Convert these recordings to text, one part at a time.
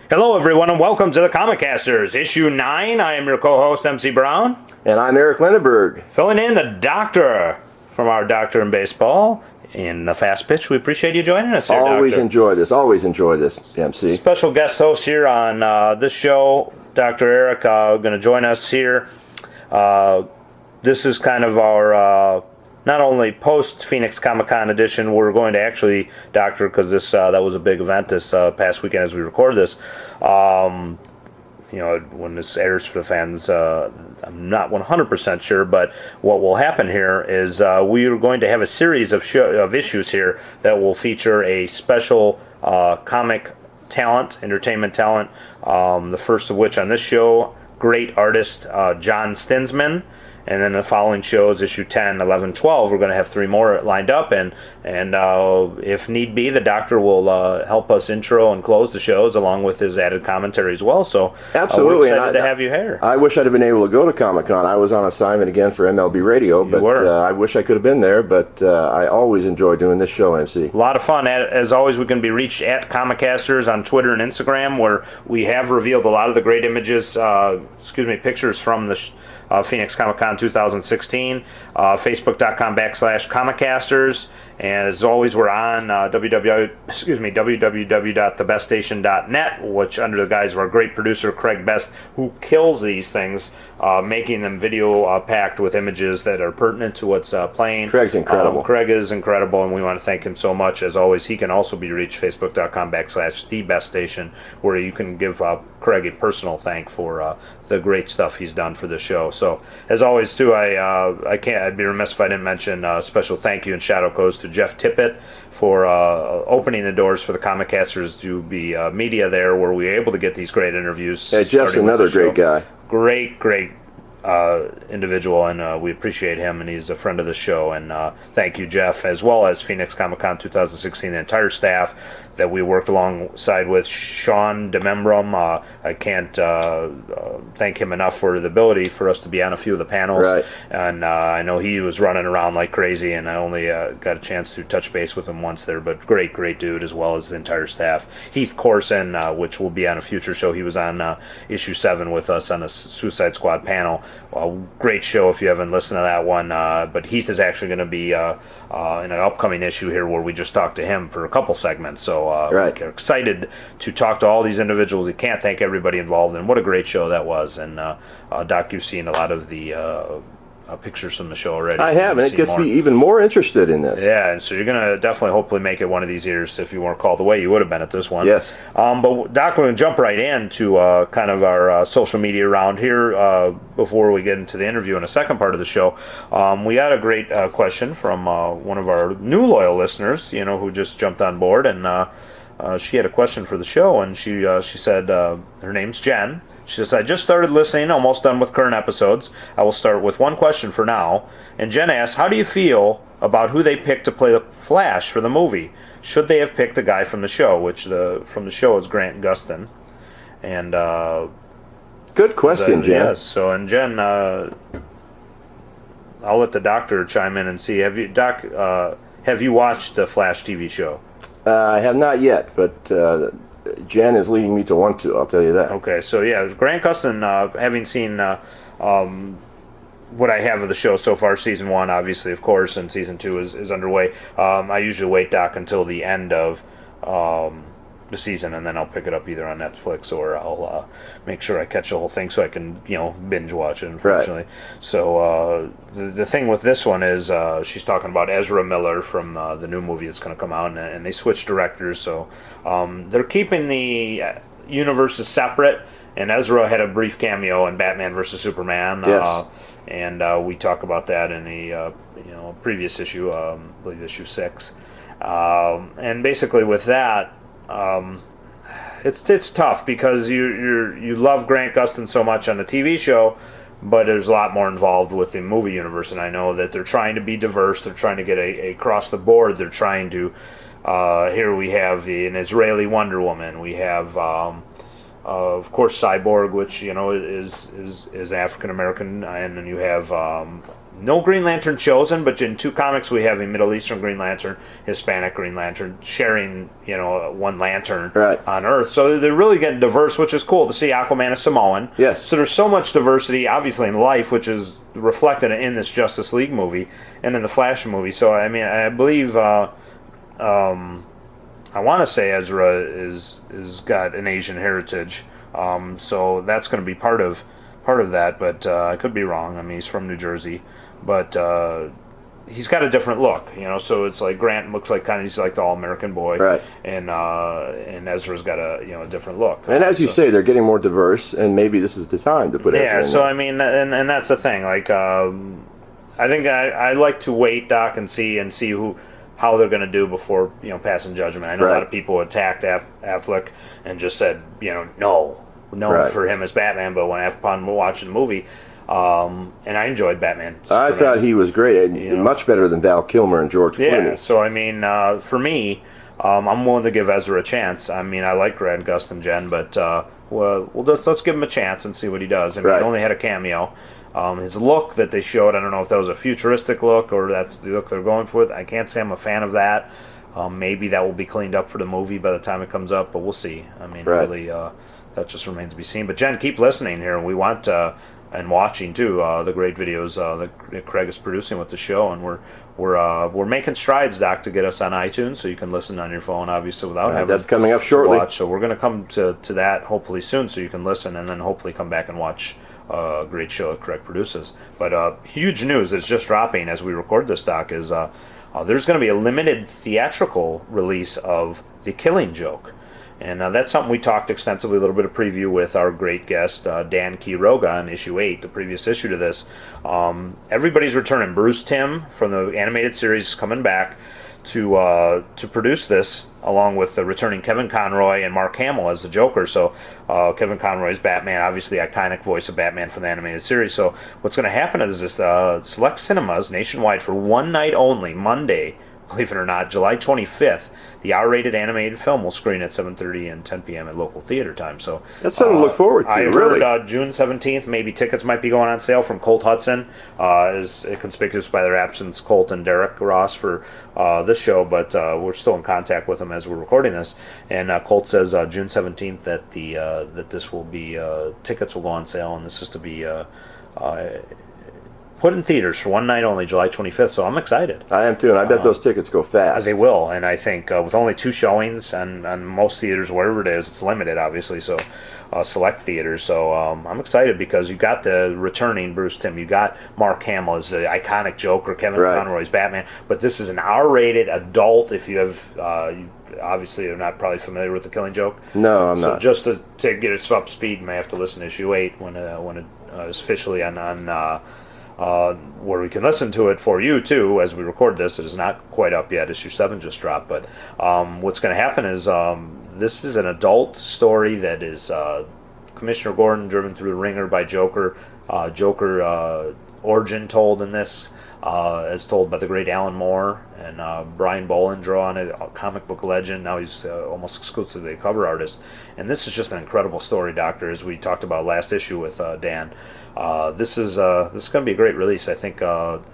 Hello, everyone, and welcome to the Comicasters, Issue 9. I am your co-host, MC Brown. And I'm Eric Lenaburg. Filling in the doctor from our Doctor in Baseball in the Fast Pitch. We appreciate you joining us here, Always Doctor. enjoy this, MC. Special guest host here on this show, Dr. Eric, going to join us here. This is kind of our... not only post-Phoenix Comic-Con edition, we're going to actually, Doctor, because this that was a big event this past weekend as we record this. When this airs for the fans, I'm not 100% sure, but what will happen here is we are going to have a series of issues here that will feature a special comic talent, entertainment talent, the first of which on this show, great artist John Stinsman. And then the following shows, issue 10, 11, 12, we're going to have 3 more lined up. And if need be, the doctor will help us intro and close the shows along with his added commentary as well. So absolutely, we're excited to have you here. I wish I'd have been able to go to Comic-Con. I was on assignment again for MLB Radio, but I wish I could have been there. But I always enjoy doing this show, MC. A lot of fun. As always, we can be reached at Comicasters on Twitter and Instagram, where we have revealed a lot of the great images, pictures from the Phoenix Comic-Con 2016, facebook.com/Comicasters, and as always we're on www.thebeststation.net, which under the guise of our great producer Craig Best, who kills these things, making them video packed with images that are pertinent to what's playing. Craig's incredible. Craig is incredible, and we want to thank him so much. As always, he can also be reached facebook.com/thebeststation, where you can give Craig a personal thank for the great stuff he's done for the show. So as always too, I'd be remiss if I didn't mention a special thank you and shout out goes to Jeff Tippett for opening the doors for the Comicasters to be media there, where we were able to get these great interviews. Yeah, Jeff's another great guy. Great individual, and we appreciate him, and he's a friend of the show. And thank you, Jeff, as well as Phoenix Comic-Con 2016, the entire staff that we worked alongside with. Sean DeMembrum, I can't thank him enough for the ability for us to be on a few of the panels. Right. And I know he was running around like crazy, and I only got a chance to touch base with him once there, but great dude, as well as the entire staff. Heath Corson, which will be on a future show, he was on issue 7 with us on a Suicide Squad panel. Great show if you haven't listened to that one, but Heath is actually going to be in an upcoming issue here where we just talked to him for a couple segments. So we're excited to talk to all these individuals. We can't thank everybody involved, and what a great show that was. And Doc, you've seen a lot of the pictures from the show already. I have, and it gets me even more interested in this. Yeah, and so you're going to definitely hopefully make it one of these years. If you weren't called away, you would have been at this one. Yes. But Doc, we're going to jump right into kind of our social media around here before we get into the interview in the second part of the show. We got a great question from one of our new loyal listeners, who just jumped on board, and she had a question for the show, and she said, her name's Jen. She says, I just started listening, almost done with current episodes. I will start with one question for now. And Jen asks, how do you feel about who they picked to play the Flash for the movie? Should they have picked a guy from the show, which from the show is Grant Gustin? And good question, Jen. Yes. So, and Jen, I'll let the doctor chime in and see. Have you watched the Flash TV show? I have not yet, but Jen is leading me to want to, I'll tell you that. Okay, so yeah, Grant Gustin, having seen what I have of the show so far, season 1, obviously, of course, and season 2 is underway. I usually wait, Doc, until the end of the season, and then I'll pick it up either on Netflix or I'll make sure I catch the whole thing so I can, binge watch it, unfortunately. Right. So the thing with this one is she's talking about Ezra Miller from the new movie that's going to come out, and they switched directors, so they're keeping the universes separate, and Ezra had a brief cameo in Batman vs. Superman. Yes. And we talk about that in the previous issue, I believe issue 6. And basically with that, it's tough because you love Grant Gustin so much on the TV show, but there's a lot more involved with the movie universe, and I know that they're trying to be diverse. They're trying to get a across the board. They're trying to here we have an Israeli Wonder Woman. We have of course, Cyborg, which is African American, and then you have no Green Lantern chosen, but in 2 comics we have a Middle Eastern Green Lantern, Hispanic Green Lantern, sharing one lantern on Earth. So they're really getting diverse, which is cool to see. Aquaman is Samoan. Yes. So there's so much diversity, obviously, in life, which is reflected in this Justice League movie and in the Flash movie. So I mean, I believe I want to say Ezra is got an Asian heritage. So that's going to be part of that, but I could be wrong. I mean, he's from New Jersey. But he's got a different look, So it's like Grant looks like he's like the all-American boy, right? And Ezra's got a different look. And as you say, they're getting more diverse, and maybe this is the time to put it. Yeah. So I mean, and that's the thing. Like, I think I like to wait, Doc, and see how they're going to do before passing judgment. I know a lot of people attacked Affleck and just said no for him as Batman, but upon watching the movie. And I enjoyed Batman. I thought he was great, much better than Val Kilmer and George Clooney. Yeah, so I mean, for me, I'm willing to give Ezra a chance. I mean, I like Grant Gustin, Jen, but let's give him a chance and see what he does. I mean, he only had a cameo. His look that they showed, I don't know if that was a futuristic look or that's the look they're going for. I can't say I'm a fan of that. Maybe that will be cleaned up for the movie by the time it comes up, but we'll see. I mean, really, that just remains to be seen. But Jen, keep listening here. We want and watching too the great videos that Craig is producing with the show, and we're making strides, Doc, to get us on iTunes, so you can listen on your phone, obviously, without having that's coming up shortly. Watch. So we're going to come to that hopefully soon, so you can listen, and then hopefully come back and watch a great show that Craig produces. But huge news that's just dropping as we record this, Doc, is there's going to be a limited theatrical release of The Killing Joke. And that's something we talked extensively, a little bit of preview with our great guest, Dan Quiroga, on issue 8, the previous issue to this. Everybody's returning. Bruce Timm from the animated series is coming back to produce this, along with the returning Kevin Conroy and Mark Hamill as the Joker. So Kevin Conroy is Batman, obviously the iconic voice of Batman from the animated series. So what's going to happen is this select cinemas nationwide for one night only, Monday, believe it or not, July 25th, the R-rated animated film will screen at 7:30 and 10 p.m. at local theater time. So that's something to look forward to. I heard June 17th, maybe tickets might be going on sale from Colt Hudson, is conspicuous by their absence, Colt and Derek Ross, for this show, but we're still in contact with them as we're recording this. And Colt says June 17th that that this will be tickets will go on sale, and this is to be put in theaters for one night only, July 25th, so I'm excited. I am too, and I bet those tickets go fast. They will, and I think with only 2 showings on most theaters, wherever it is, it's limited, obviously, so select theaters. So I'm excited because you got the returning Bruce Timm, you got Mark Hamill as the iconic Joker, Kevin Conroy's Batman, but this is an R-rated adult. If you have, you obviously are not probably familiar with The Killing Joke. No, I'm not. So just to get it up to speed, you may have to listen to issue 8 when it is officially on where we can listen to it for you too as we record this. It is not quite up yet. Issue 7 just dropped, but what's going to happen is this is an adult story that is Commissioner Gordon driven through the ringer by Joker. Joker origin told in this, as told by the great Alan Moore and Brian Boland, drawn a comic book legend. Now he's almost exclusively a cover artist, and this is just an incredible story, Doctor, as we talked about last issue with Dan. This is going to be a great release. I think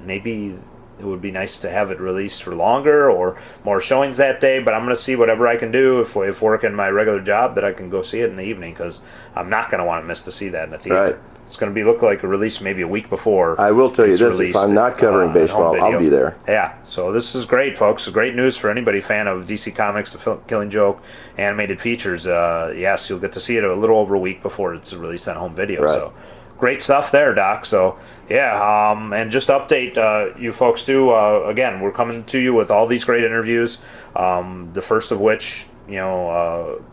maybe it would be nice to have it released for longer or more showings that day, but I'm going to see whatever I can do if working my regular job that I can go see it in the evening, because I'm not going to want to miss to see that in the theater. Right. It's going to look like a release maybe a week before. I will tell you this, if I'm not covering baseball, I'll be there. Yeah, so this is great, folks. Great news for anybody fan of DC Comics, The Killing Joke, animated features. Yes, you'll get to see it a little over a week before it's released on home video. Right. So great stuff there, Doc. So, yeah, and just to update you folks, too, again, we're coming to you with all these great interviews, the first of which,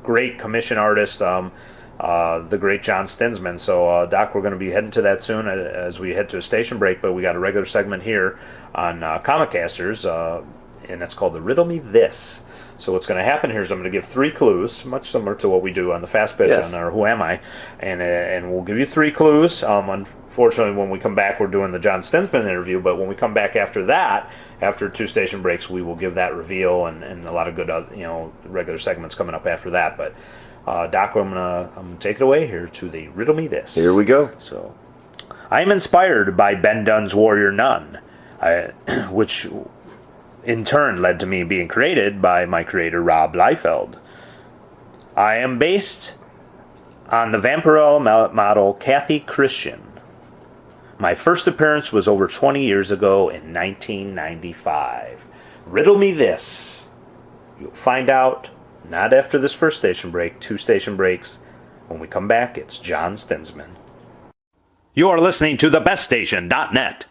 great commission artist, the great John Stinsman. So, Doc, we're going to be heading to that soon as we head to a station break, but we got a regular segment here on Comicasters, and it's called the Riddle Me This. So what's going to happen here is I'm going to give 3 clues, much similar to what we do on the Fast Pitch on our Who Am I, and we'll give you 3 clues. Unfortunately, when we come back, we're doing the John Stinsman interview, but when we come back after that, after 2 station breaks, we will give that reveal and a lot of good regular segments coming up after that. But Doc, I'm gonna take it away here to the Riddle Me This. Here we go. So, I am inspired by Ben Dunn's Warrior Nun, which in turn led to me being created by my creator Rob Liefeld. I am based on the Vampirella model Kathy Christian. My first appearance was over 20 years ago in 1995. Riddle me this. You'll find out not after this first station break, 2 station breaks. When we come back, it's John Stinsman. You are listening to thebeststation.net,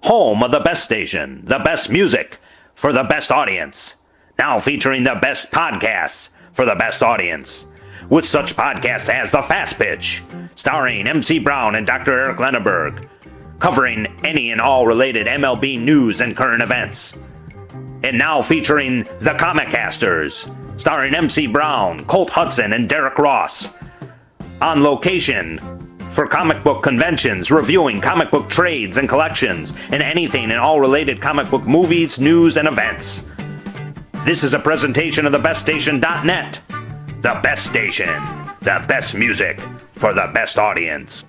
home of the best station, the best music for the best audience. Now featuring the best podcasts for the best audience. With such podcasts as The Fast Pitch, starring MC Brown and Dr. Eric Lenaburg, covering any and all related MLB news and current events. And now featuring the Comicasters, starring MC Brown, Colt Hudson, and Derek Ross. On location for comic book conventions, reviewing comic book trades and collections, and anything and all related comic book movies, news, and events. This is a presentation of thebeststation.net. The best station, the best music for the best audience.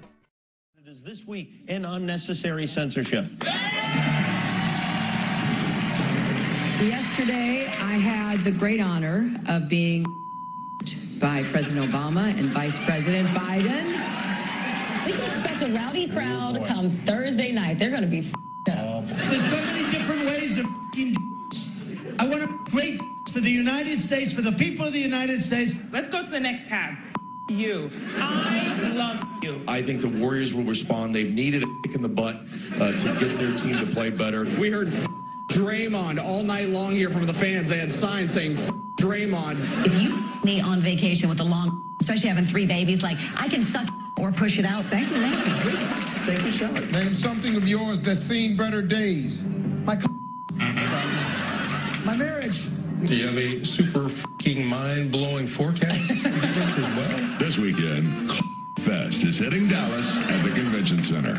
It is this week in unnecessary censorship. Yesterday, I had the great honor of being by President Obama and Vice President Biden. We can expect a rowdy crowd come Thursday night. They're going to be up. There's so many different ways of I want a great for the United States, for the people of the United States. Let's go to the next tab. You. I love you. I think the Warriors will respond. They've needed a kick in the butt to get their team to play better. We heard Draymond all night long here from the fans. They had signs saying Draymond. If you me on vacation with a long, especially having 3 babies, like I can suck or push it out. Thank you, Nancy. Thank you, Charlotte. Name something of yours that's seen better days. My marriage. Do you have a super fucking mind-blowing forecast to give us as well? This weekend, Fest is hitting Dallas at the Convention Center.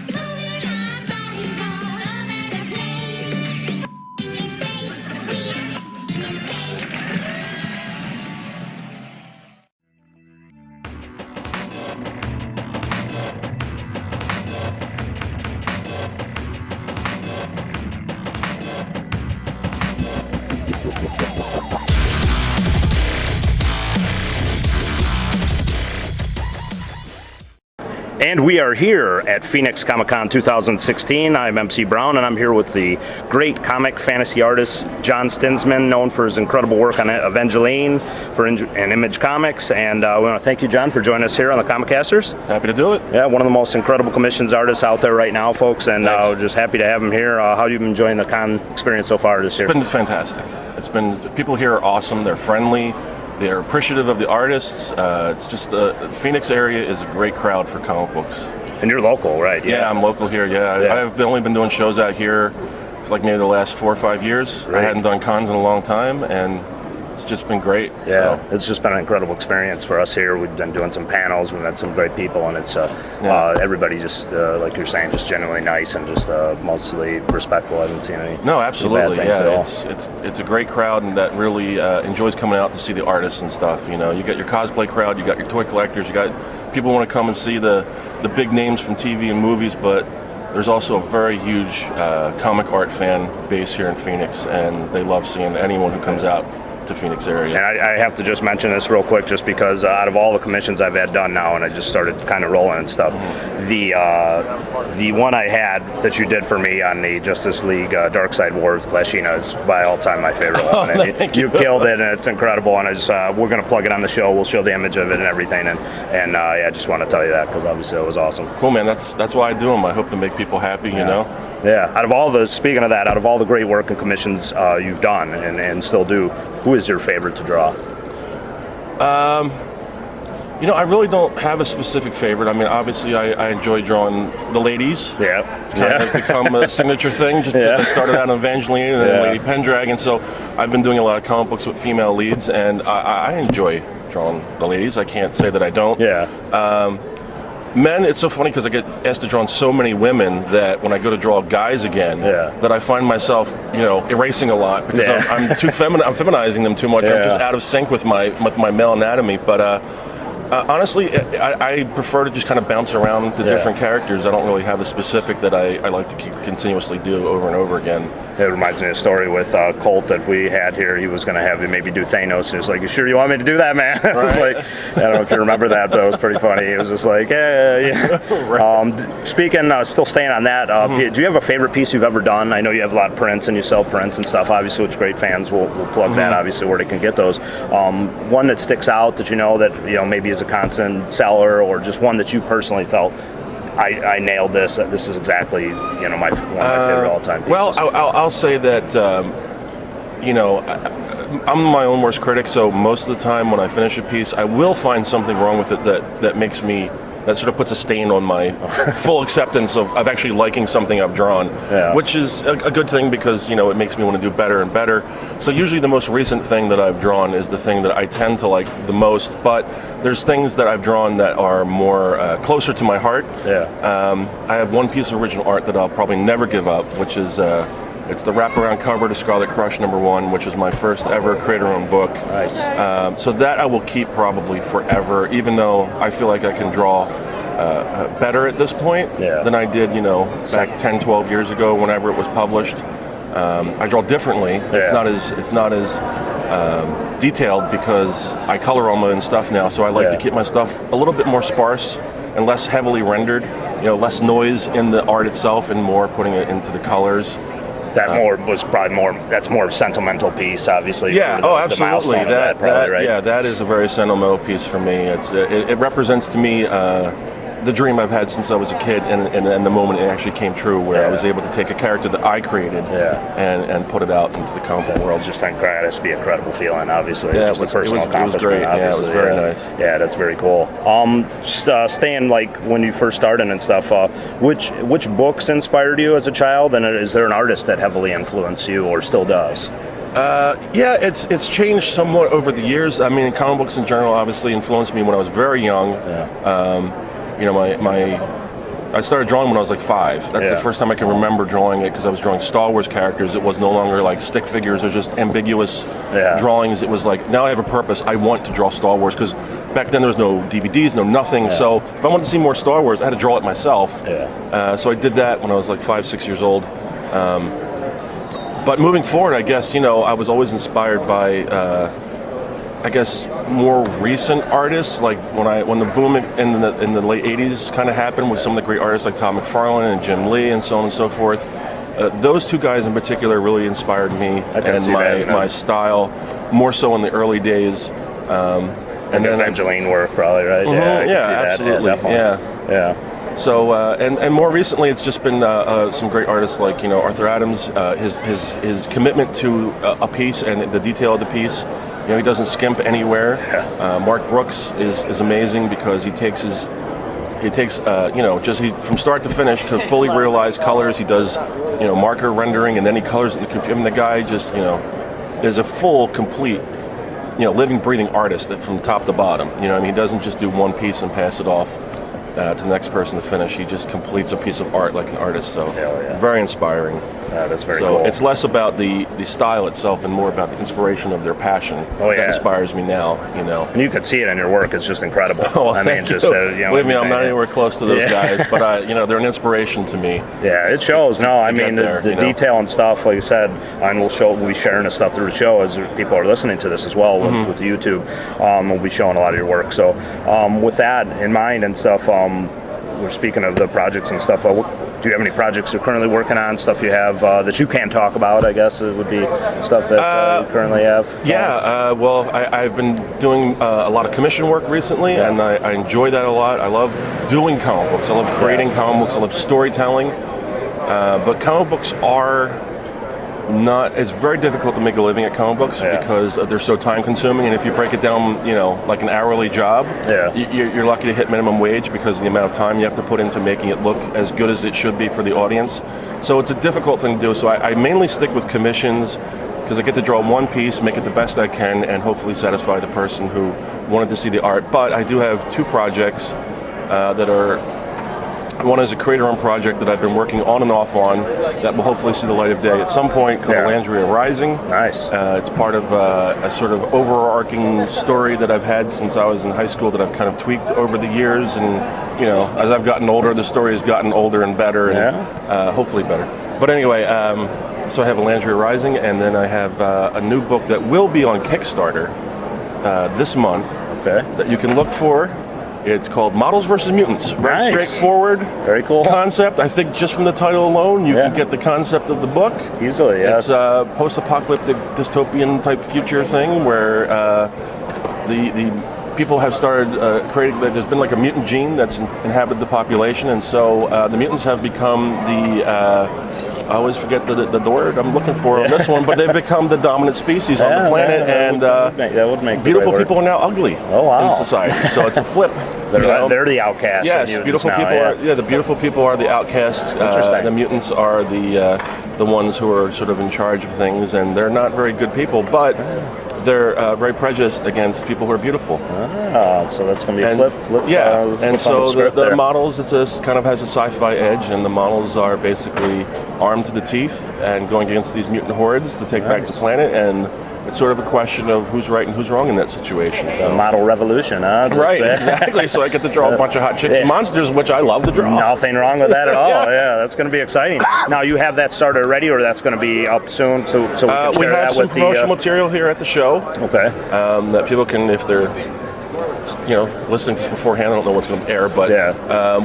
And we are here at Phoenix Comic Con 2016. I'm MC Brown, and I'm here with the great comic fantasy artist John Stinsman, known for his incredible work on Evangeline and Image Comics. And we want to thank you, John, for joining us here on the Comicasters. Happy to do it. Yeah, one of the most incredible commissions artists out there right now, folks, and just happy to have him here. How have you been enjoying the con experience so far this year? It's been fantastic. People here are awesome. They're friendly. They're appreciative of the artists. It's just the Phoenix area is a great crowd for comic books. And you're local, right? Yeah, I'm local here. Yeah. I've only been doing shows out here for like maybe the last 4 or 5 years. Right. I hadn't done cons in a long time, and it's just been great. Yeah, so it's just been an incredible experience for us here. We've been doing some panels. We've met some great people, and it's everybody just like you're saying, just genuinely nice and just mostly respectful. I haven't seen any absolutely bad things at all. It's a great crowd, and that really enjoys coming out to see the artists and stuff. You know, you got your cosplay crowd, you got your toy collectors, you got people who want to come and see the big names from TV and movies, but there's also a very huge comic art fan base here in Phoenix, and they love seeing anyone who comes out to Phoenix area. And I have to just mention this real quick, just because out of all the commissions I've had done now, and I just started kind of rolling and stuff, the one I had that you did for me on the Justice League Darkseid War with Lashina is by all time my favorite one. And you killed it, and it's incredible. And I just we're gonna plug it on the show. We'll show the image of it and everything. And I just want to tell you that because obviously it was awesome. Cool, man. That's why I do them. I hope to make people happy. You know. Yeah, out of all the great work and commissions you've done and still do, who is your favorite to draw? I really don't have a specific favorite. I mean, obviously, I enjoy drawing the ladies. Yeah. It's kind of become a signature thing. Just I started out in Evangeline and then Lady Pendragon, so I've been doing a lot of comic books with female leads, and I enjoy drawing the ladies. I can't say that I don't. Yeah. Men, it's so funny because I get asked to draw on so many women that when I go to draw guys again, that I find myself, erasing a lot because I'm too feminine. I'm feminizing them too much. I'm just out of sync with my male anatomy. But Honestly, I prefer to just kind of bounce around the different characters. I don't really have a specific that I like to continuously do over and over again. It reminds me of a story with Colt that we had here. He was going to have you maybe do Thanos, and he was like, "You sure you want me to do that, man?" I was like, I don't know if you remember that, but it was pretty funny. He was just like, yeah. Speaking, still staying on that, do you have a favorite piece you've ever done? I know you have a lot of prints and you sell prints and stuff, obviously, which great fans will plug that, obviously, where they can get those. One that sticks out that that maybe is a constant seller, or just one that you personally felt, I nailed this. This is exactly one of my favorite all-time pieces. Well, I'll say that I'm my own worst critic. So most of the time when I finish a piece, I will find something wrong with it that makes me, that sort of puts a stain on my full acceptance of actually liking something I've drawn, which is a good thing because it makes me want to do better and better. So usually the most recent thing that I've drawn is the thing that I tend to like the most, but there's things that I've drawn that are more closer to my heart. I have one piece of original art that I'll probably never give up, which is it's the wraparound cover to Scarlet Crush #1, which is my first ever creator-owned book. Nice. So that I will keep probably forever, even though I feel like I can draw better at this point than I did, back 10, 12 years ago, whenever it was published. I draw differently. It's not as detailed because I color all my own stuff now, so I like to keep my stuff a little bit more sparse and less heavily rendered. Less noise in the art itself and more putting it into the colors. That was probably more. That's more sentimental piece, obviously. Yeah. For absolutely. The milestone that probably, right? Yeah, that is a very sentimental piece for me. It represents to me the dream I've had since I was a kid, and the moment it actually came true, where I was able to take a character that I created and put it out into the comic book world. It's just incredible. It has to be a incredible feeling, obviously. Yeah, just a personal accomplishment. It was great. Obviously. Yeah, it was very nice. Yeah, that's very cool. Staying like when you first started and stuff, which books inspired you as a child, and is there an artist that heavily influenced you or still does? It's changed somewhat over the years. I mean, comic books in general obviously influenced me when I was very young. I started drawing when I was like 5. That's the first time I can remember drawing it, because I was drawing Star Wars characters. It was no longer like stick figures or just ambiguous drawings. It was like, now I have a purpose. I want to draw Star Wars, because back then there was no DVDs, no nothing. So if I wanted to see more Star Wars, I had to draw it myself. So I did that when I was like 5, 6 years old. But moving forward, I guess, I was always inspired by more recent artists, like when the boom in the late 80s kind of happened with some of the great artists like Todd McFarlane and Jim Lee and so on and so forth. Those two guys in particular really inspired me and my style, more so in the early days. And then Evangeline work, probably, right? Absolutely. Yeah. So and more recently, it's just been some great artists like Arthur Adams. His commitment to a piece and the detail of the piece. He doesn't skimp anywhere. Mark Brooks is amazing, because he takes from start to finish to fully realized colors. He does marker rendering, and then he colors in the computer. I mean, the guy just is a full, complete living, breathing artist from top to bottom. He doesn't just do one piece and pass it off to the next person to finish. He just completes a piece of art like an artist. So very inspiring. That's very cool. It's less about the style itself and more about the inspiration of their passion that inspires me now. And you can see it in your work. It's just incredible. Believe me, I'm not anywhere close to those guys, but they're an inspiration to me. Yeah, it shows. The detail and stuff, like you said, and we'll be sharing this stuff through the show as people are listening to this as well with the YouTube. We'll be showing a lot of your work. So with that in mind and stuff, we're speaking of the projects and stuff. Do you have any projects you're currently working on, stuff you have that you can't talk about, I guess it would be stuff that you currently have? I've been doing a lot of commission work recently, and I enjoy that a lot. I love doing comic books. I love creating comic books. I love storytelling. But comic books are not, it's very difficult to make a living at comic books because they're so time consuming, and if you break it down, like an hourly job, you're lucky to hit minimum wage because of the amount of time you have to put into making it look as good as it should be for the audience. So it's a difficult thing to do. So I mainly stick with commissions, because I get to draw one piece, make it the best I can, and hopefully satisfy the person who wanted to see the art. But I do have 2 projects that are One is a creator-owned project that I've been working on and off on that will hopefully see the light of day at some point, called Landria Rising. Nice. It's part of a sort of overarching story that I've had since I was in high school that I've kind of tweaked over the years. And, as I've gotten older, the story has gotten older and better, and hopefully better. But anyway, so I have Landria Rising, and then I have a new book that will be on Kickstarter this month that you can look for. It's called Models vs. Mutants. Very straightforward. Very cool concept. I think just from the title alone, you can get the concept of the book. Easily, yes. It's a post-apocalyptic dystopian type future thing where the people have started creating, there's been like a mutant gene that's inhabited the population, and so the mutants have become I always forget the word I'm looking for on this one, but they've become the dominant species on the planet, and that would make beautiful people are now ugly in society. So it's a flip. They're the outcasts. Yes, beautiful people are. Yeah, the beautiful people are the outcasts. The mutants are the ones who are sort of in charge of things, and they're not very good people, but they're very prejudiced against people who are beautiful. So that's going to be a flip. And so the models, kind of has a sci-fi edge, and the models are basically armed to the teeth and going against these mutant hordes to take back the planet, and it's sort of a question of who's right and who's wrong in that situation. So model revolution, huh? Right, exactly. So I get to draw a bunch of hot chicks and monsters, which I love to draw. Nothing wrong with that at all. Yeah, that's going to be exciting. Now, you have that started already, or that's going to be up soon? So we can share we have that some with promotional material here at the show. Okay. That people can, if they're listening to this beforehand, I don't know what's going to air, but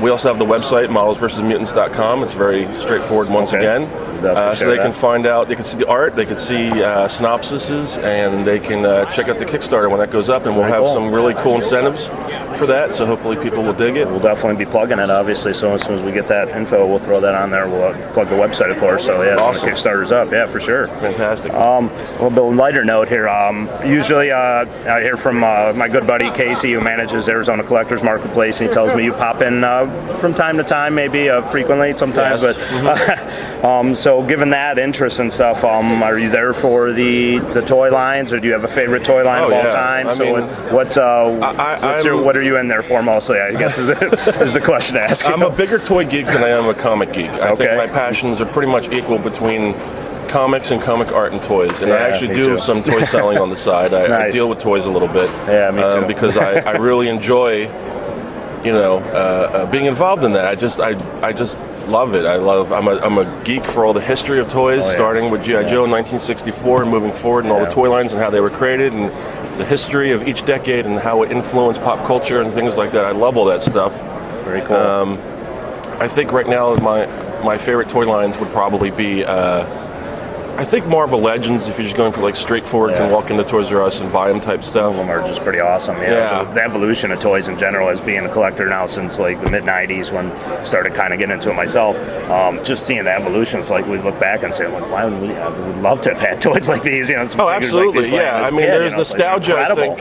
we also have the website, modelsversusmutants.com. It's very straightforward once again. So they can find out, they can see the art, they can see synopsises, and they can check out the Kickstarter when that goes up, and we'll have some really cool incentives for that, so hopefully people will dig it. We'll definitely be plugging it, obviously, so as soon as we get that info, we'll throw that on there. We'll plug the website, of course, so when the Kickstarter's up, for sure. Fantastic. A little bit lighter note here. Usually I hear from my good buddy Casey, who manages Arizona Collectors Marketplace, and he tells me you pop in from time to time, maybe frequently sometimes, but so given that interest and stuff, are you there for the toy lines, or do you have a favorite toy line of all time? What are you in there for mostly, I guess is the question to ask you. I'm a bigger toy geek than I am a comic geek. I think my passions are pretty much equal between comics and comic art and toys, and I actually do some toy selling on the side. I deal with toys a little bit. Yeah, me too. Because I really enjoy being involved in that. I just love it. I'm a geek for all the history of toys, starting with G.I. Joe in 1964 and moving forward, and all the toy lines and how they were created, and the history of each decade and how it influenced pop culture and things like that. I love all that stuff. Very cool. I think right now my favorite toy lines would probably be I think Marvel Legends, if you're just going for like straightforward, can walk into Toys R Us and buy them type stuff. Some of them are just pretty awesome. The evolution of toys in general, as being a collector now since like the mid-90s when I started kind of getting into it myself, just seeing the evolution, it's like we look back and say, like, why would we would love to have had toys like these, absolutely, like I mean, there's nostalgia, I think.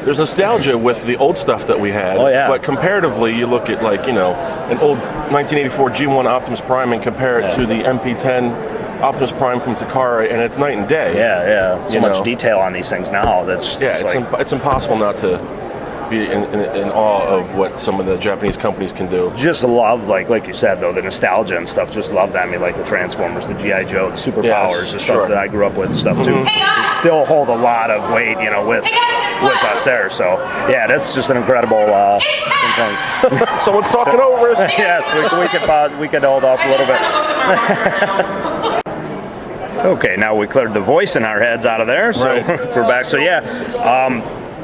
There's nostalgia with the old stuff that we had, but comparatively, you look at like, an old 1984 G1 Optimus Prime and compare it to the MP10 Optimus Prime from Takara, and it's night and day. So much detail on these things now. That's it's impossible not to be in awe of what some of the Japanese companies can do. Just love, like you said, though, the nostalgia and stuff. Just love that. I mean, like the Transformers, the G.I. Joe, the superpowers, the stuff that I grew up with, stuff too. They still hold a lot of weight, with us there. So that's just an incredible thing. Someone's talking over us. Yes, we could hold off a little bit. Okay, now we cleared the voice in our heads out of there, so we're back. So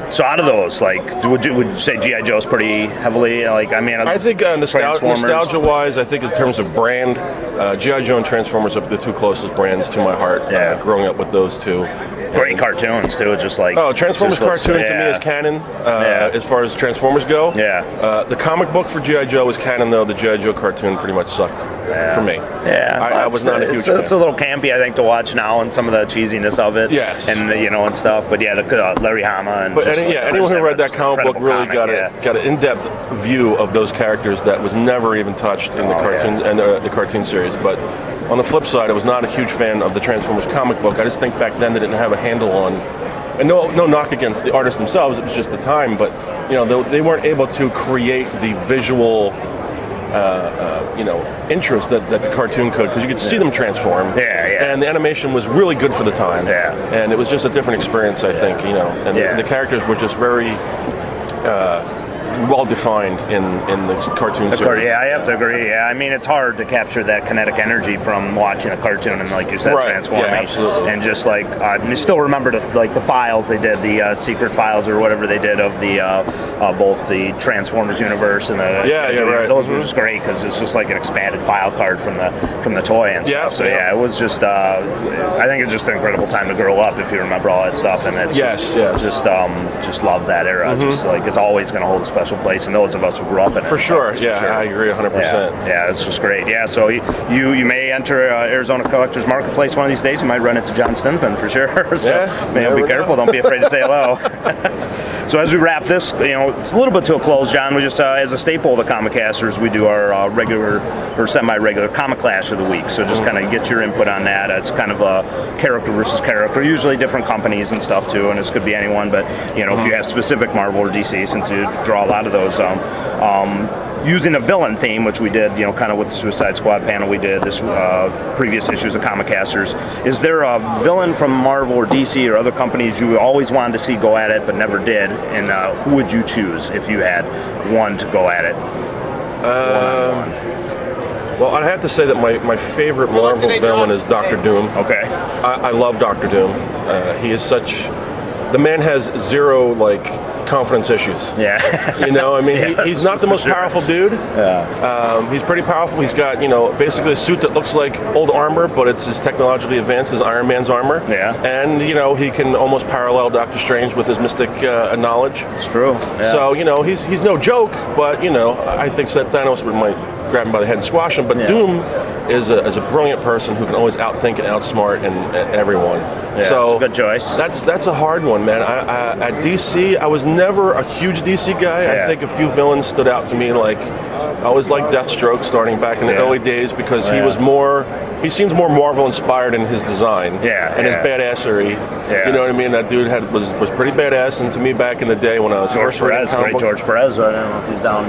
so out of those, would you say G.I. Joe's pretty heavily, I think nostalgia-wise, I think in terms of brand, G.I. Joe and Transformers are the two closest brands to my heart. Growing up with those two. Great cartoons too, Transformers cartoon to me is canon as far as Transformers go. The comic book for G.I. Joe is canon, though. The G.I. Joe cartoon pretty much sucked for me. I was not a huge fan. It's a little campy, I think, to watch now, and some of the cheesiness of it. And and stuff. But the Larry Hama and anyone who read that comic book really got an in-depth view of those characters that was never even touched in the cartoons and the cartoon series. But on the flip side, I was not a huge fan of the Transformers comic book. I just think back then they didn't have a handle on, and no knock against the artists themselves, it was just the time, but they weren't able to create the visual interest that the cartoon could, because you could see them transform. And the animation was really good for the time. And it was just a different experience, I think. And the characters were just very well defined in the cartoon series. I have to agree. I mean, it's hard to capture that kinetic energy from watching a cartoon and, like you said, transforming. Absolutely. And just like I still remember the files they did, the secret files or whatever they did of the both the Transformers universe and the those were just great because it's just like an expanded file card from the toy and stuff. So it was just I think it's just an incredible time to grow up if you remember all that stuff. And it's just love that era. Just like it's always going to hold a special place, and those of us who grew up in it. For sure. I agree 100%. Yeah, it's just great. Yeah, so you may enter Arizona Collectors Marketplace one of these days. You might run into John Stinsman for sure. So be careful. Don't be afraid to say hello. So as we wrap this, a little bit to a close, John, we just as a staple of the Comicasters, we do our regular or semi-regular Comic Clash of the week. So just kind of get your input on that. It's kind of a character versus character, usually different companies and stuff too, and this could be anyone. But if you have specific Marvel or DC, since you draw a lot of those, using a villain theme, which we did, kind of with the Suicide Squad panel we did this previous issues of Comicasters. Is there a villain from Marvel or DC or other companies you always wanted to see go at it but never did, and who would you choose if you had one to go at it? Well, I'd have to say that my favorite Marvel villain is Dr. Doom. Okay. I love Dr. Doom. He is the man has zero confidence issues. He's not the most powerful dude. He's pretty powerful. He's got basically a suit that looks like old armor, but it's as technologically advanced as Iron Man's armor. And he can almost parallel Doctor Strange with his mystic knowledge. It's true. So he's no joke, but I think that Thanos might grab him by the head and squash him. But Doom is a brilliant person who can always outthink and outsmart everyone. So it's a good choice. That's a hard one, man. At DC, I was never a huge DC guy. I think a few villains stood out to me. I always liked Deathstroke starting back in the early days because he seems more Marvel inspired in his design and his badassery. You know what I mean? That dude was pretty badass, and to me back in the day when I was George Perez. I don't know if he's down.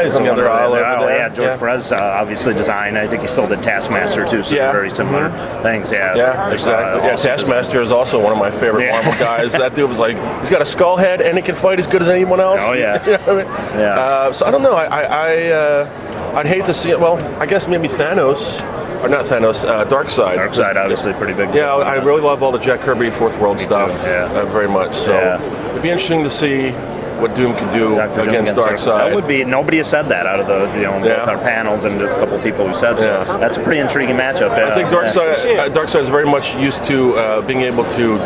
He's on the other aisle. George Perez obviously designed. I think he still did Taskmaster too, so very similar things. Exactly. Taskmaster is also one of my favorite Marvel guys. That dude was he's got a skull head and he can fight as good as anyone else. Oh yeah. You know what I mean? So I don't know. I'd hate to see it. Well, I guess maybe Thanos. Or not Thanos, Darkseid. Darkseid, obviously, pretty big. Yeah, I really love all the Jack Kirby Fourth World stuff. Very much. So it'd be interesting to see what Doom could do against Darkseid. That would be. Nobody has said that out of the both our panels and a couple of people who said so. That's a pretty intriguing matchup. I think Darkseid is very much used to being able to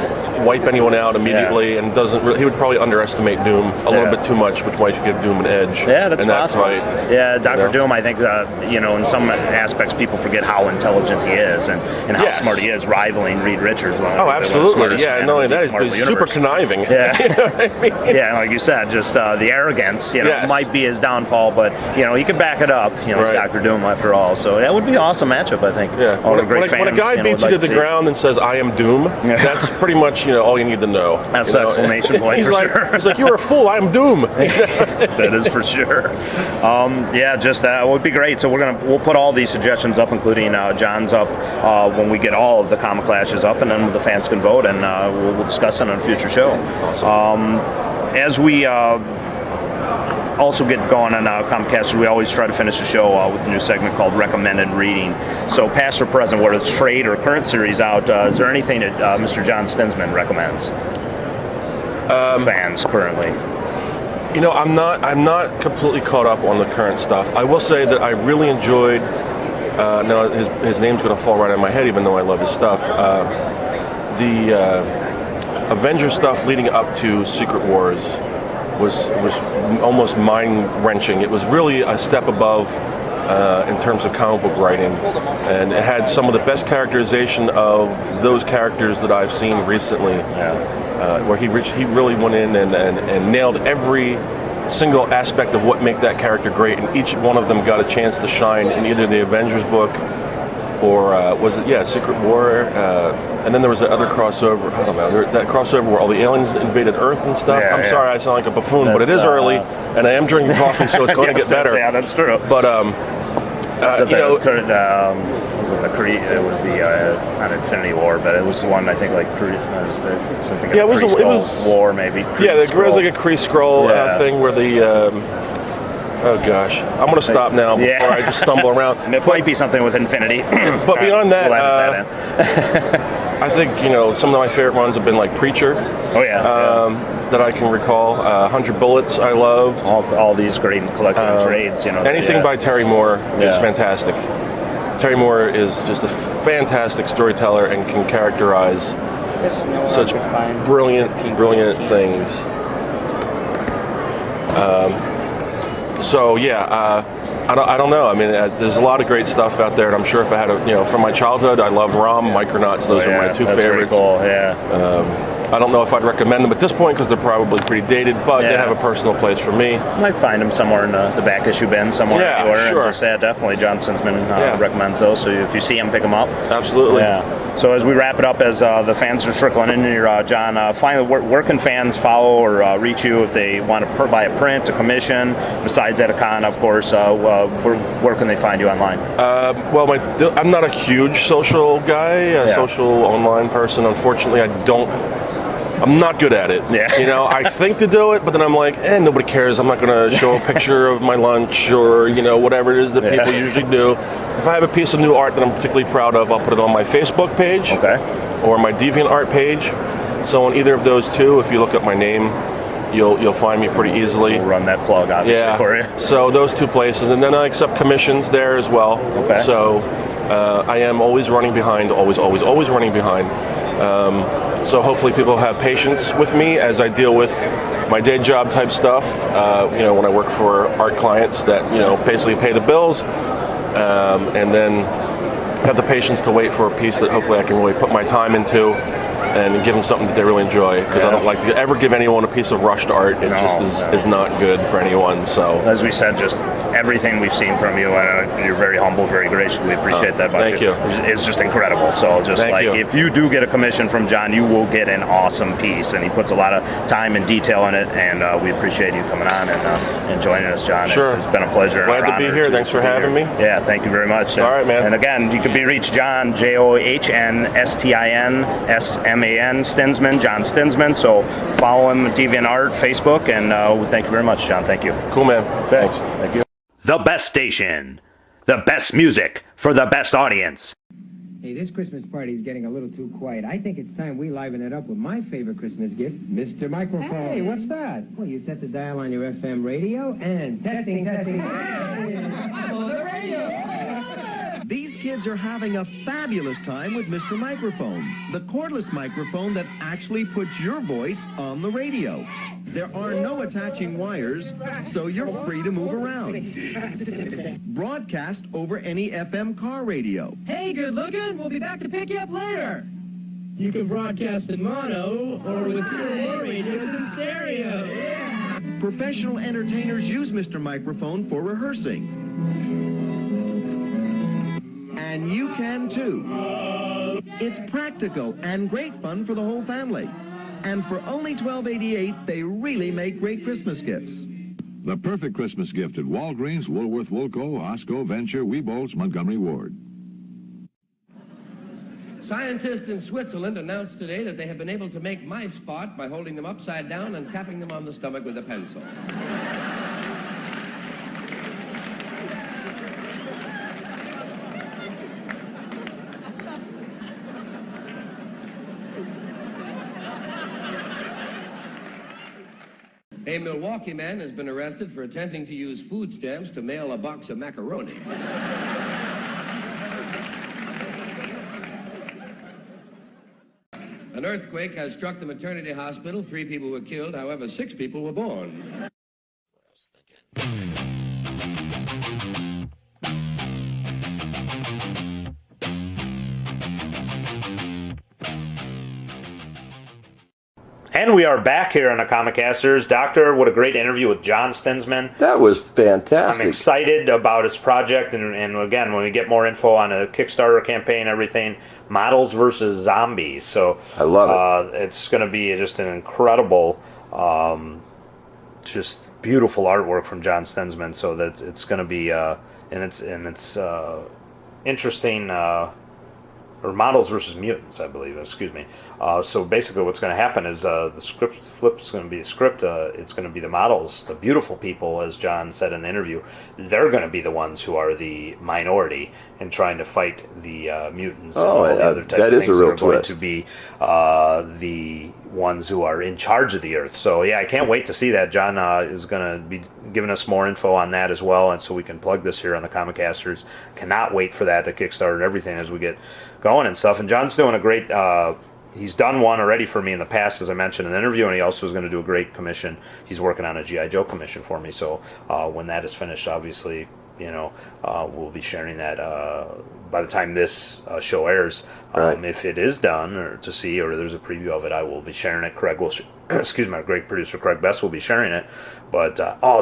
wipe anyone out immediately, and he would probably underestimate Doom a little bit too much, which might give Doom an edge. Yeah, that's possible. Right. Dr. Doom, I think in some aspects people forget how intelligent he is and how smart he is, rivaling Reed Richards. Absolutely. Yeah, not only that, he's super conniving. Yeah. You know what I mean? Yeah, like you said, just the arrogance, might be his downfall, but he could back it up. He's Dr. Doom after all. So that would be an awesome matchup, I think. Yeah. When a guy beats you to the ground and says, "I am Doom," that's pretty much all you need to know. That's the exclamation point for sure. He's like, "You're a fool. I am Doom." That is for sure. Just that would be great. So we'll put all these suggestions up, including John's up when we get all of the Comic Clashes up, and then the fans can vote, and we'll discuss it on a future show. Awesome. As we also get going on Comicasters, we always try to finish the show with a new segment called Recommended Reading. So past or present, whether it's trade or current series out, is there anything that Mr. John Stinsman recommends to fans currently? I'm not completely caught up on the current stuff. I will say that I really enjoyed. Now his name's going to fall right out of my head, even though I love his stuff. The Avengers stuff leading up to Secret Wars was almost mind-wrenching. It was really a step above in terms of comic book writing, and it had some of the best characterization of those characters that I've seen recently. Where he really went in and nailed every single aspect of what make that character great, and each one of them got a chance to shine in either the Avengers book or was it Secret War. And then there was the other crossover. I don't know. That crossover where all the aliens invaded Earth and stuff. Yeah, I'm sorry, I sound like a buffoon, but it is early, and I am drinking coffee, so it's going to get better. Yeah, that's true. But you know, was it the Kree? It was the not Infinity War, but it was the one I think like Kree. Something. Yeah, it was War maybe. Kree it was like a Kree Skrull thing where the. Oh gosh, I'm going to stop now before I just stumble around. It might be something with Infinity. But beyond that, we'll I think some of my favorite ones have been like Preacher. Oh yeah. That I can recall. 100 Bullets I loved. All these great collected trades. Anything by Terry Moore is fantastic. Terry Moore is just a fantastic storyteller and can characterize such brilliant things. So yeah, I don't know. I mean, there's a lot of great stuff out there, and I'm sure if I had from my childhood, I love ROM, Micronauts. Those are my two favorites. Cool. Yeah. I don't know if I'd recommend them at this point because they're probably pretty dated, but they have a personal place for me. You might find them somewhere in the back issue bin somewhere. Yeah, sure. Definitely. John Stinsman recommends those, so if you see them, pick them up. Absolutely. Yeah. So as we wrap it up, as the fans are trickling in here, John, finally, where can fans follow or reach you if they want to buy a print, a commission, besides at a con, of course? Where can they find you online? Well, I'm not a huge social guy, social online person. Unfortunately, I'm not good at it. Yeah. I think to do it, but then I'm like, nobody cares. I'm not going to show a picture of my lunch or, whatever it is that people usually do. If I have a piece of new art that I'm particularly proud of, I'll put it on my Facebook page or my DeviantArt page. So on either of those two, if you look up my name, you'll find me pretty easily. We'll run that plug, obviously, for you. So those two places. And then I accept commissions there as well. Okay. So I am always running behind, always running behind. So hopefully people have patience with me as I deal with my day job type stuff. When I work for art clients that basically pay the bills, and then have the patience to wait for a piece that hopefully I can really put my time into and give them something that they really enjoy. Because I don't like to ever give anyone a piece of rushed art. It is not good for anyone. So as we said, just everything we've seen from you, and you're very humble, very gracious. We appreciate that much. Thank you. It's just incredible. So if you do get a commission from John, you will get an awesome piece, and he puts a lot of time and detail in it, and we appreciate you coming on and joining us, John. Sure. It's been a pleasure. Glad to be here. Thanks for having me. Yeah, thank you very much. All right, man. And again, you can be reached John, JohnStinsman, Stinsman, John Stinsman. So follow him, DeviantArt, Facebook, and thank you very much, John. Thank you. Cool, man. Thanks. Thank you. The best station. The best music for the best audience. Hey, this Christmas party is getting a little too quiet. I think it's time we liven it up with my favorite Christmas gift, Mr. Microphone. Hey, what's that? Well, you set the dial on your FM radio and testing. I'm on the radio. These kids are having a fabulous time with Mr. Microphone, the cordless microphone that actually puts your voice on the radio. There are no attaching wires, so you're free to move around. Broadcast over any FM car radio. Hey, good looking. We'll be back to pick you up later. You can broadcast in mono or with two or more radios in stereo. Yeah. Professional entertainers use Mr. Microphone for rehearsing. And you can too. It's practical and great fun for the whole family. And for only $12.88, they really make great Christmas gifts. The perfect Christmas gift at Walgreens, Woolworth, Woolco, Osco, Venture, Weebolts, Montgomery Ward. Scientists in Switzerland announced today that they have been able to make mice fart by holding them upside down and tapping them on the stomach with a pencil. A Milwaukee man has been arrested for attempting to use food stamps to mail a box of macaroni. An earthquake has struck the maternity hospital. 3 people were killed. However, 6 people were born. And we are back here on the Comicasters. Doctor, what a great interview with John Stinsman. That was fantastic. I'm excited about his project, and again, when we get more info on a Kickstarter campaign, everything, Models versus Zombies. So I love it. It's going to be just an incredible, just beautiful artwork from John Stinsman. So that it's going to be, and it's interesting. Or Models versus Mutants, I believe. Excuse me. So basically, what's going to happen is the script flip's going to be the script. It's going to be the models, the beautiful people, as John said in the interview. They're going to be the ones who are the minority in trying to fight the mutants. And all the other type that of is things a real that are going twist. to be the ones who are in charge of the Earth. So yeah, I can't wait to see that. John is going to be giving us more info on that as well, and so we can plug this here on the Comicasters. Cannot wait for that to kickstart everything as we get going and stuff. And John's doing a great. He's done one already for me in the past, as I mentioned in the interview, and he also is going to do a great commission. He's working on a G.I. Joe commission for me. So when that is finished, obviously, we'll be sharing that by the time this show airs. If it is done or to see, or there's a preview of it, I will be sharing it. Craig will, excuse me, our great producer Craig Best will be sharing it. But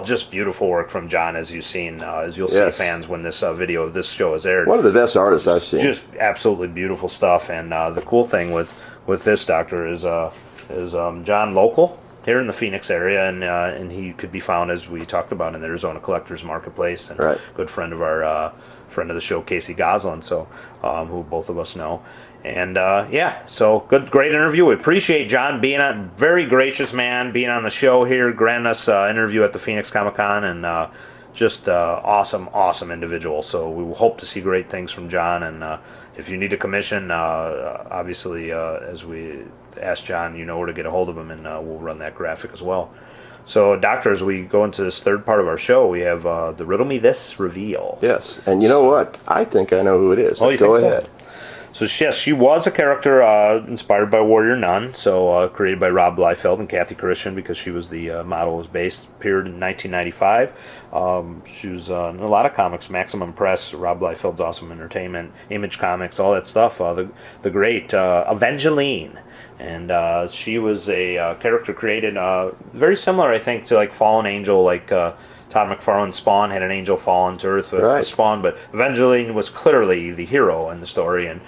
just beautiful work from John, as you've seen, as you'll see, fans, when this video of this show is aired. One of the best artists I've seen. Just absolutely beautiful stuff. And the cool thing with this, Doctor, is John local here in the Phoenix area, and he could be found, as we talked about, in the Arizona Collectors Marketplace, and good friend of our friend of the show, Casey Goslin, so who both of us know. And so great interview. We appreciate John being on, very gracious man, being on the show here, granting us interview at the Phoenix Comic Con, and just awesome individual. So we will hope to see great things from John. And if you need a commission, obviously, as we asked John, you know where to get a hold of him, and we'll run that graphic as well. So, Doctor, as we go into this third part of our show, we have the Riddle Me This reveal. Yes, and you know what? I think I know who it is. But go ahead. So yes, she was a character inspired by Warrior Nun, so created by Rob Liefeld and Kathy Christian, because she was the model was based, appeared in 1995. She was in a lot of comics, Maximum Press, Rob Liefeld's Awesome Entertainment, Image Comics, all that stuff, the great Evangeline. And she was a character created very similar, I think, to like Fallen Angel, like Todd McFarlane's Spawn had an angel fallen to Earth with Spawn, but Evangeline was clearly the hero in the story, and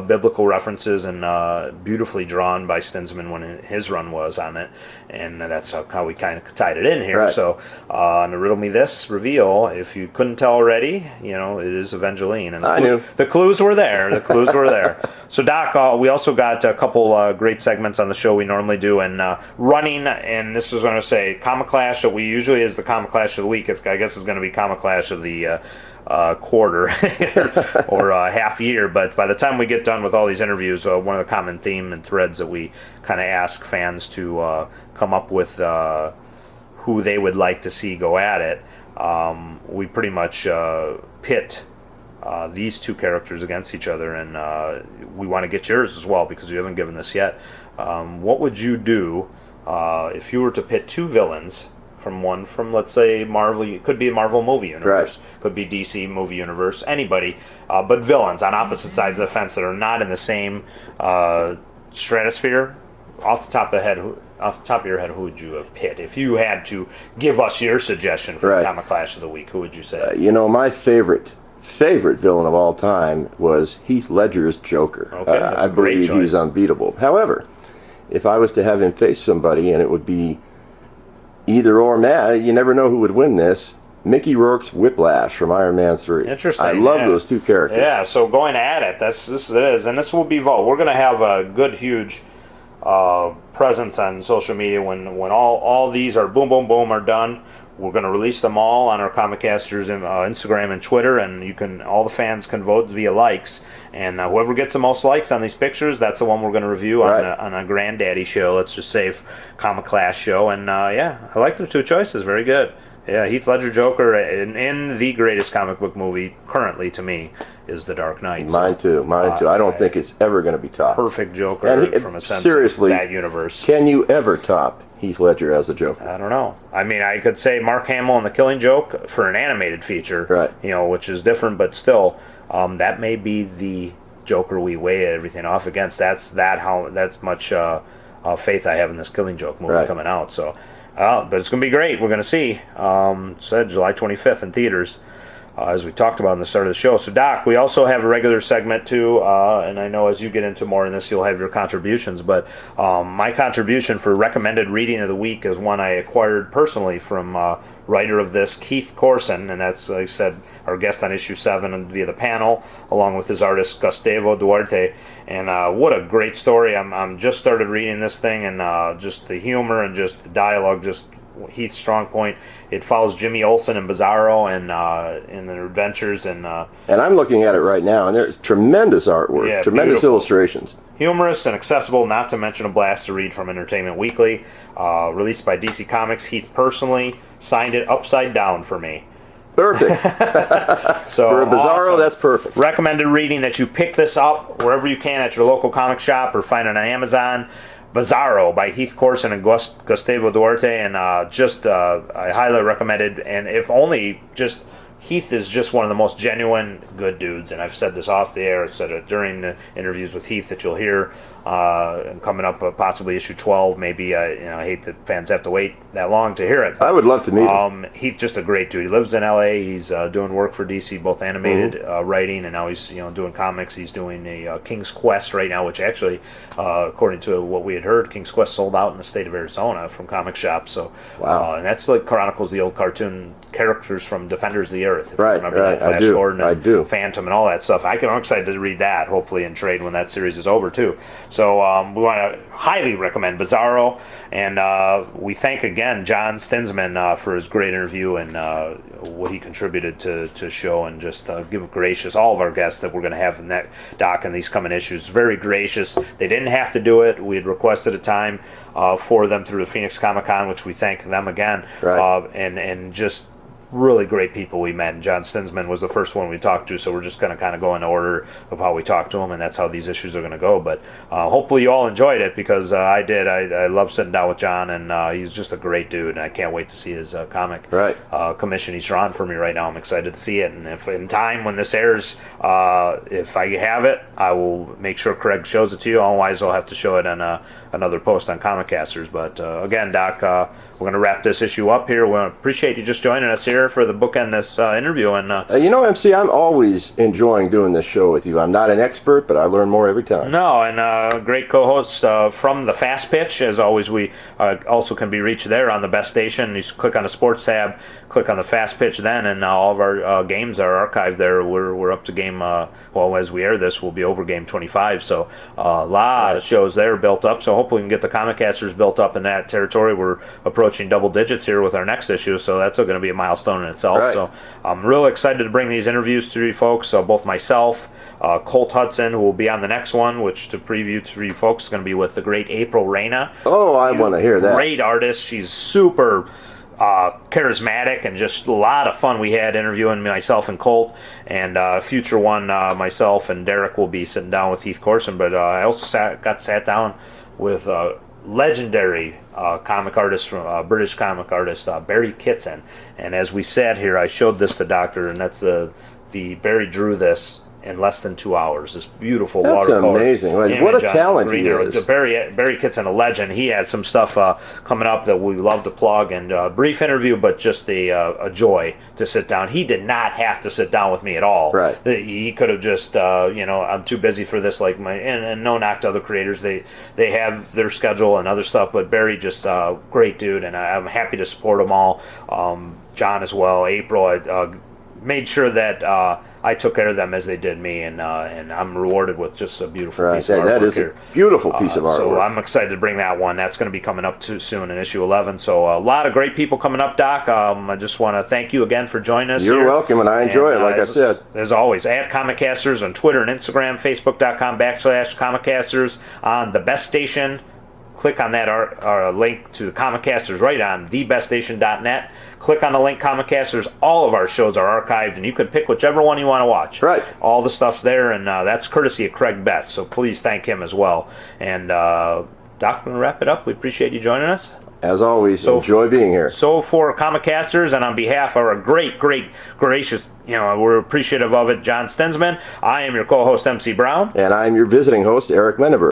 biblical references, and beautifully drawn by Stinsman when his run was on it, and that's how we kind of tied it in here. So on the Riddle Me This reveal, if you couldn't tell already, it is Evangeline, and I knew. The clues were there. So Doc, we also got a couple great segments on the show we normally do, and running, and this is going to say Comic Clash, that we usually is the Comic Clash of the week. I guess it's going to be Comic Clash of the quarter or half year, but by the time we get done with all these interviews, one of the common theme and threads that we kind of ask fans to come up with who they would like to see go at it, we pretty much pit these two characters against each other, and we want to get yours as well, because you haven't given this yet. What would you do if you were to pit two villains from let's say Marvel? It could be a Marvel movie universe, could be DC movie universe, anybody, but villains on opposite sides of the fence that are not in the same stratosphere. Off the top of your head, who would you pit if you had to give us your suggestion for Comic Clash of the week? Who would you say? My favorite villain of all time was Heath Ledger's Joker. Okay, that's I a great believe choice. he's unbeatable. However, if I was to have him face somebody, and it would be either or, Matt, you never know who would win this. Mickey Rourke's Whiplash from Iron Man 3. Interesting. I love those two characters. Yeah, so going at it, this is, and this will be vote. We're going to have a good, huge presence on social media when all these are boom, boom, boom are done. We're going to release them all on our Comicasters Instagram and Twitter, and all the fans can vote via likes, and whoever gets the most likes on these pictures, that's the one we're going to review on a Granddaddy show. Let's just say Comic Clash show, and I like the two choices. Very good. Yeah, Heath Ledger Joker in the greatest comic book movie currently to me is The Dark Knight. Mine too. I don't think it's ever going to be topped. Perfect Joker from a sense seriously, of that universe. Can you ever top Heath Ledger as a Joker? I don't know. I mean, I could say Mark Hamill in The Killing Joke for an animated feature, which is different, but still, that may be the Joker we weigh everything off against. That's much faith I have in this Killing Joke movie coming out. So, but it's going to be great. We're going to see. Said July 25th in theaters. As we talked about in the start of the show. So, Doc, we also have a regular segment, too, and I know as you get into more in this, you'll have your contributions, but my contribution for recommended reading of the week is one I acquired personally from writer of this, Keith Corson, and that's, like I said, our guest on issue 7 via the panel, along with his artist, Gustavo Duarte, and what a great story. I'm just started reading this thing, and just the humor and just the dialogue, just Heath's strong point. It follows Jimmy Olsen and Bizarro and in their adventures, and I'm looking at it right now, and there's tremendous artwork, tremendous beautiful illustrations, humorous and accessible, not to mention a blast to read from Entertainment Weekly, released by DC Comics. Heath personally signed it upside down for me. Perfect. So for a Bizarro, awesome. That's perfect. Recommended reading that you pick this up wherever you can at your local comic shop or find it on Amazon. Bizarro by Heath Corson and Gustavo Duarte, and I highly recommend it. And if only just Heath is just one of the most genuine good dudes, and I've said this off the air. I said it during the interviews with Heath that you'll hear coming up, possibly issue 12. Maybe I hate that fans have to wait that long to hear it. I would love to meet him. He's just a great dude. He lives in L.A. He's doing work for DC, both animated writing, and now he's doing comics. He's doing a King's Quest right now, which actually, according to what we had heard, King's Quest sold out in the state of Arizona from comic shops. So, wow. And that's like chronicles the old cartoon characters from Defenders of the Earth. If right, you remember right. that, Flash Gordon and I do. Phantom and all that stuff. I'm excited to read that, hopefully in trade when that series is over too. So we want to highly recommend Bizarro, and we thank again John Stinsman for his great interview and what he contributed to the show, and just give gracious all of our guests that we're going to have in that doc in these coming issues. Very gracious. They didn't have to do it. We had requested a time for them through the Phoenix Comic Con, which we thank them again. Right. And just really great people we met. And John Stinsman was the first one we talked to, so we're just going to kind of go in order of how we talked to him, and that's how these issues are going to go. But hopefully you all enjoyed it, because I did. I love sitting down with John, and he's just a great dude, and I can't wait to see his comic commission he's drawn for me right now. I'm excited to see it, and if in time when this airs, if I have it, I will make sure Craig shows it to you. Otherwise, I'll have to show it on another post on Comicasters. But again, Doc, we're going to wrap this issue up here. We appreciate you just joining us here for the bookend this interview. And MC, I'm always enjoying doing this show with you. I'm not an expert, but I learn more every time. No, and great co-host from the Fast Pitch. As always, we also can be reached there on the Best Station. You click on the Sports tab, click on the Fast Pitch then, and all of our games are archived there. We're up to game, well, as we air this, we'll be over game 25. So a lot of shows there built up. So hopefully we can get the Comicasters built up in that territory. We're approaching double digits here with our next issue, so that's going to be a milestone in itself. Right. So I'm real excited to bring these interviews to you folks. Both myself, Colt Hudson, who will be on the next one, which to preview to you folks is going to be with the great April Reyna. Oh, I want to hear that. Great artist. She's super charismatic and just a lot of fun. We had interviewing myself and Colt, and future one, myself and Derek will be sitting down with Heath Corson. But I also sat down with legendary comic artist from British comic artist Barry Kitson, and as we sat here, I showed this to Doctor, and that's the Barry drew this in less than 2 hours. This beautiful watercolor. That's amazing. What a talent he is. Barry Kitson, a legend. He has some stuff coming up that we love to plug, and a brief interview, but just a joy to sit down. He did not have to sit down with me at all. Right. He could have just, I'm too busy for this, and no knock to other creators. They have their schedule and other stuff, but Barry just great dude, and I'm happy to support them all. John as well. April, I made sure that I took care of them as they did me, and I'm rewarded with just a beautiful piece of artwork. That is here. A beautiful piece of artwork. So I'm excited to bring that one. That's going to be coming up too soon in issue 11. So a lot of great people coming up, Doc. I just want to thank you again for joining us. You're welcome, and I enjoy it, like I said. As always, at Comicasters on Twitter and Instagram, Facebook.com/Comicasters, on the Best Station. Click on that link to the Comicasters right on thebeststation.net. Click on the link Comicasters. All of our shows are archived, and you can pick whichever one you want to watch. Right. All the stuff's there, and that's courtesy of Craig Best, so please thank him as well. And Doc, we're going to wrap it up. We appreciate you joining us. As always, enjoy being here. So for Comicasters, and on behalf of our great, gracious, we're appreciative of it, John Stinsman, I am your co-host, MC Brown. And I'm your visiting host, Eric Lenaburg.